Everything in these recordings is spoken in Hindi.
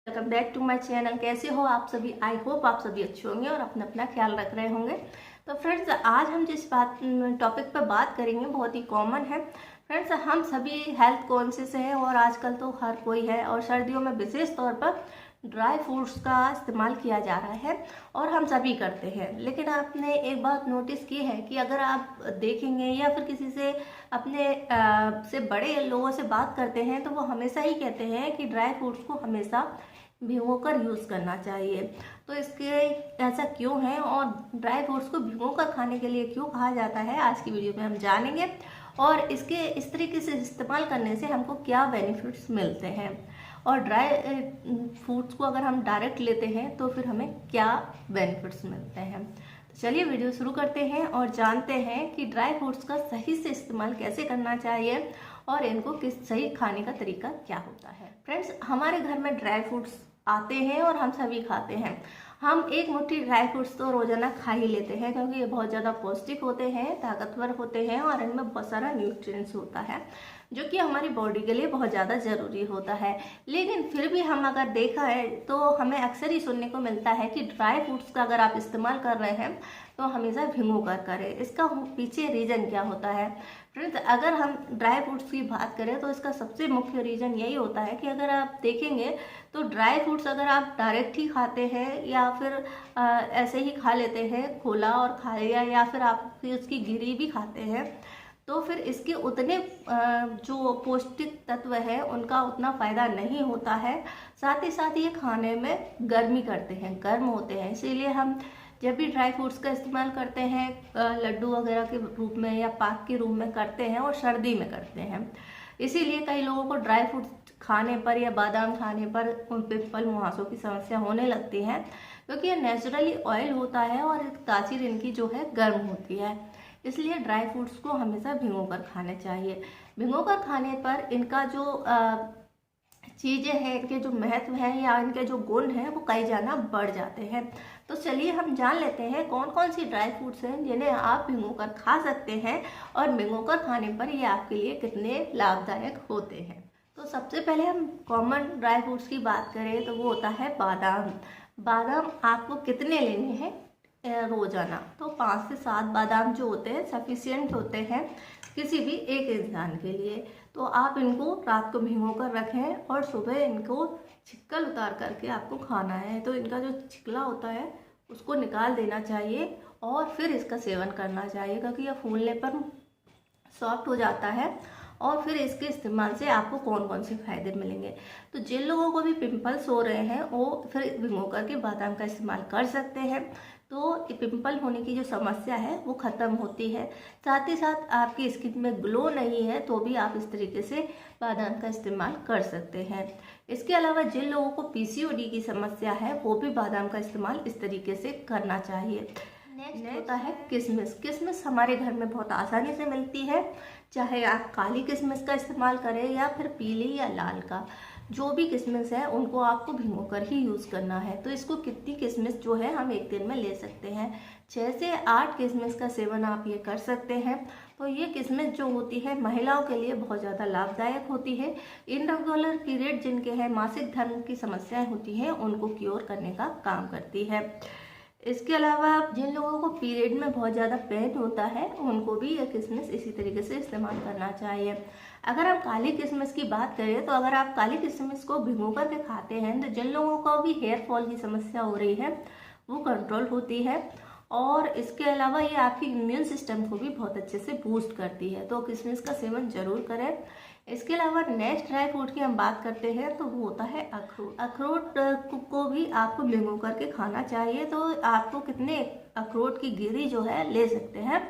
Welcome back to my channel. कैसे हो आप सभी? आई होप आप सभी अच्छे होंगे और अपना अपना ख्याल रख रहे होंगे। तो फ्रेंड्स, आज हम जिस टॉपिक पर बात करेंगे बहुत ही कॉमन है। फ्रेंड्स, हम सभी हेल्थ कॉन्शियस हैं और आजकल तो हर कोई है, और सर्दियों में विशेष तौर पर ड्राई फ्रूट्स का इस्तेमाल किया जा रहा है और हम सभी करते हैं। लेकिन आपने एक बात नोटिस की है कि अगर आप देखेंगे या फिर किसी से अपने से बड़े लोगों से बात करते हैं तो वो हमेशा ही कहते हैं कि ड्राई फ्रूट्स को हमेशा भिगोकर यूज़ करना चाहिए। तो इसके ऐसा क्यों है और ड्राई फ्रूट्स को भिगोकर खाने के लिए क्यों कहा जाता है, आज की वीडियो में हम जानेंगे। और इसके इस तरीके से इस्तेमाल करने से हमको क्या बेनिफिट्स मिलते हैं, और ड्राई फ्रूट्स को अगर हम डायरेक्ट लेते हैं तो फिर हमें क्या बेनिफिट्स मिलते हैं। तो चलिए वीडियो शुरू करते हैं और जानते हैं कि ड्राई फ्रूट्स का सही से इस्तेमाल कैसे करना चाहिए और इनको किस सही खाने का तरीका क्या होता है। फ्रेंड्स, हमारे घर में ड्राई फ्रूट्स आते हैं और हम सभी खाते हैं। हम एक मुट्ठी ड्राई फ्रूट्स तो रोजाना खा ही लेते हैं, क्योंकि ये बहुत ज़्यादा पौष्टिक होते हैं, ताकतवर होते हैं और इनमें बहुत सारा न्यूट्रिएंट्स होता है जो कि हमारी बॉडी के लिए बहुत ज़्यादा ज़रूरी होता है। लेकिन फिर भी हम अगर देखा है तो हमें अक्सर ही सुनने को मिलता है कि ड्राई फ्रूट्स का अगर आप इस्तेमाल कर रहे हैं तो हमेशा भिगो कर करें। इसका पीछे रीज़न क्या होता है? फ्रेंड्स, अगर हम ड्राई फ्रूट्स की बात करें तो इसका सबसे मुख्य रीज़न यही होता है कि अगर आप देखेंगे तो ड्राई फ्रूट्स अगर आप डायरेक्ट ही खाते हैं या फिर ऐसे ही खा लेते हैं, खोला और खा लिया, या फिर आप फिर उसकी गिरी भी खाते हैं, तो फिर इसके उतने जो पौष्टिक तत्व है उनका उतना फ़ायदा नहीं होता है। साथ ही साथ ये खाने में गर्मी करते हैं, गर्म होते हैं। इसीलिए हम जब भी ड्राई फ्रूट्स का इस्तेमाल करते हैं लड्डू वगैरह के रूप में या पाक के रूप में करते हैं और सर्दी में करते हैं। इसीलिए कई लोगों को ड्राई फ्रूट्स खाने पर या बादाम खाने पर पिंपल मुहासों की समस्या होने लगती है, क्योंकि ये नेचुरली ऑयल होता है और तासीर इनकी जो है गर्म होती है। इसलिए ड्राई फ्रूट्स को हमेशा भिगोकर खाने चाहिए। भिगोकर खाने पर इनका जो चीज़ें हैं, इनके जो महत्व हैं या इनके जो गुण हैं वो कई जाना बढ़ जाते हैं। तो चलिए हम जान लेते हैं कौन कौन सी ड्राई फ्रूट्स हैं जिन्हें आप भिगोकर खा सकते हैं और भिगोकर खाने पर ये आपके लिए कितने लाभदायक होते हैं। तो सबसे पहले हम कॉमन ड्राई फ्रूट्स की बात करें तो वो होता है बादाम। बादाम आपको कितने लेने हैं रोजाना? तो 5 से 7 बादाम जो होते हैं सफिशियंट होते हैं किसी भी एक इंसान के लिए। तो आप इनको रात को भिगो कर रखें और सुबह इनको छिक्कल उतार करके आपको खाना है। तो इनका जो छिकला होता है उसको निकाल देना चाहिए और फिर इसका सेवन करना चाहिए, क्योंकि यह फूलने पर सॉफ्ट हो जाता है। और फिर इसके इस्तेमाल से आपको कौन कौन से फायदे मिलेंगे? तो जिन लोगों को भी पिंपल्स हो रहे हैं वो फिर भिगो करके बादाम का इस्तेमाल कर सकते हैं, तो पिंपल होने की जो समस्या है वो ख़त्म होती है। साथ ही साथ आपकी स्किन में ग्लो नहीं है तो भी आप इस तरीके से बादाम का इस्तेमाल कर सकते हैं। इसके अलावा जिन लोगों को पीसीओडी की समस्या है वो भी बादाम का इस्तेमाल इस तरीके से करना चाहिए। नेक्स्ट होता है किशमिश। किशमिश हमारे घर में बहुत आसानी से मिलती है, चाहे आप काली किशमिश का इस्तेमाल करें या फिर पीली या लाल का, जो भी किशमिश है उनको आपको भिगो कर ही यूज़ करना है। तो इसको कितनी किशमिश जो है हम एक दिन में ले सकते हैं, 6 से 8 किशमिश का सेवन आप ये कर सकते हैं। तो ये किशमिश जो होती है महिलाओं के लिए बहुत ज़्यादा लाभदायक होती है। इरेगुलर पीरियड जिनके हैं, मासिक धर्म की समस्याएं होती हैं, उनको क्योर करने का काम करती है। इसके अलावा जिन लोगों को पीरियड में बहुत ज़्यादा पेन होता है उनको भी यह किशमिश इसी तरीके से इस्तेमाल करना चाहिए। अगर हम काली किशमिश की बात करें तो अगर आप काली किशमिश को भिगो करके खाते हैं तो जिन लोगों को भी हेयर फॉल की समस्या हो रही है वो कंट्रोल होती है। और इसके अलावा ये आपकी इम्यून सिस्टम को भी बहुत अच्छे से बूस्ट करती है। तो किशमिश का सेवन जरूर करें। इसके अलावा नेक्स्ट ड्राई फ्रूट की हम बात करते हैं तो वो होता है अखरोट। अखरोट को भी आपको भिगो करके खाना चाहिए। तो आपको कितने अखरोट की गिरी जो है ले सकते हैं?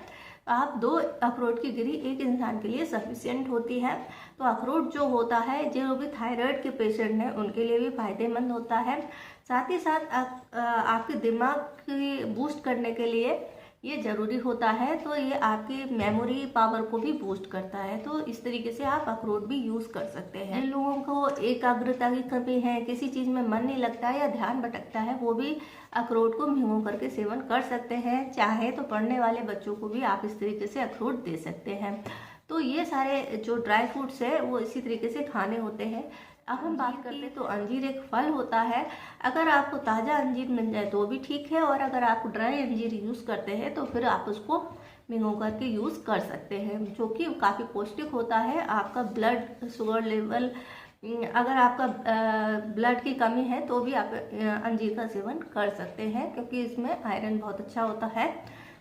आप 2 अखरोट की गिरी एक इंसान के लिए सफिशिएंट होती है। तो अखरोट जो होता है जो भी थायराइड के पेशेंट हैं उनके लिए भी फायदेमंद होता है। साथ ही साथ आपके दिमाग की बूस्ट करने के लिए ये ज़रूरी होता है। तो ये आपकी मेमोरी पावर को भी बूस्ट करता है। तो इस तरीके से आप अखरोट भी यूज़ कर सकते हैं। जिन लोगों को एकाग्रता की कमी है, किसी चीज़ में मन नहीं लगता या ध्यान भटकता है, वो भी अखरोट को भिगो करके सेवन कर सकते हैं। चाहे तो पढ़ने वाले बच्चों को भी आप इस तरीके से अखरोट दे सकते हैं। तो ये सारे जो ड्राई फ्रूट्स है वो इसी तरीके से खाने होते हैं। अब हम बात करते हैं तो अंजीर एक फल होता है। अगर आपको ताज़ा अंजीर मिल जाए तो भी ठीक है, और अगर आप ड्राई अंजीर यूज़ करते हैं तो फिर आप उसको भिगो करके यूज़ कर सकते हैं, जो कि काफ़ी पौष्टिक होता है। आपका ब्लड शुगर लेवल, अगर आपका ब्लड की कमी है तो भी आप अंजीर का सेवन कर सकते हैं, क्योंकि इसमें आयरन बहुत अच्छा होता है।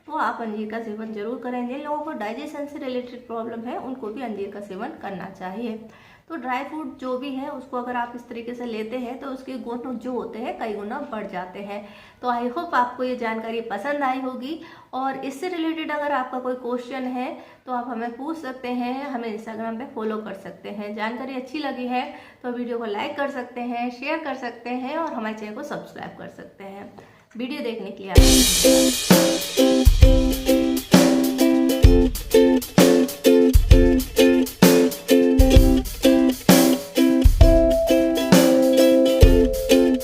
तो आप अंजीर का सेवन जरूर करें। जिन लोगों को डाइजेशन से रिलेटेड प्रॉब्लम है उनको भी अंजीर का सेवन करना चाहिए। तो ड्राई फ्रूट जो भी है उसको अगर आप इस तरीके से लेते हैं तो उसके गुण जो होते हैं कई गुना बढ़ जाते हैं। तो आई होप आपको ये जानकारी पसंद आई होगी, और इससे रिलेटेड अगर आपका कोई क्वेश्चन है तो आप हमें पूछ सकते हैं, हमें इंस्टाग्राम पे फॉलो कर सकते हैं। जानकारी अच्छी लगी है तो वीडियो को लाइक कर सकते हैं, शेयर कर सकते हैं, और हमारे चैनल को सब्सक्राइब कर सकते हैं। वीडियो देखने के लिए